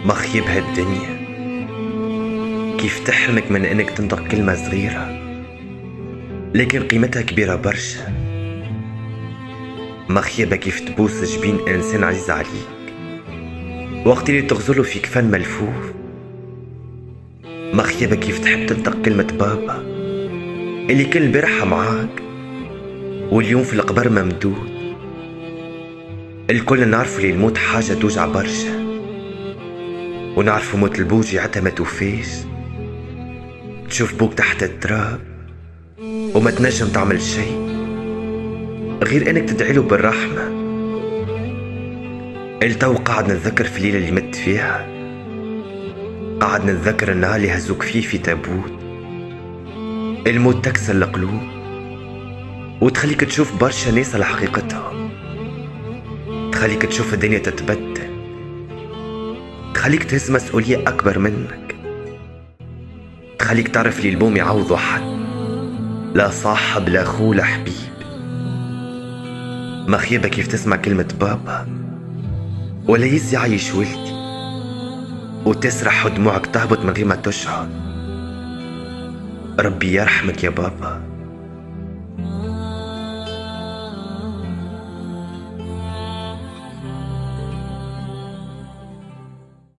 ما خيب هالدنيا كيف تحرمك من انك تنطق كلمة صغيرة لكن قيمتها كبيرة برشا. ما خيبة كيف تبوس جبين انسان عزيز عليك وقت اللي تغزله في كفن ملفوف. ما خيبة كيف تحب تنطق كلمة بابا اللي كل البارحة معاك واليوم في القبر ممدود. الكل نعرفوا اللي الموت حاجة توجع برشا، ونعرفوا موت البوجي عتا ما توفيش. تشوف بوك تحت التراب وما تنجم تعمل شيء غير انك تدعيله بالرحمة. التو قاعد نتذكر في الليلة اللي مت فيها، قاعد نتذكر النهار اللي هزوك فيه في تابوت. الموت تكسر القلوب وتخليك تشوف برشا ناس على حقيقتهم، تخليك تشوف الدنيا تتبدل، تخليك تهز مسؤولية أكبر منك، تخليك تعرف لي البوم يعوض حد، لا صاحب لا أخو لا حبيب. ما خيبة كيف تسمع كلمة بابا ولا يزي عايش ولدي وتسرح ودموعك تهبط من غير ما تشعر. ربي يرحمك يا بابا.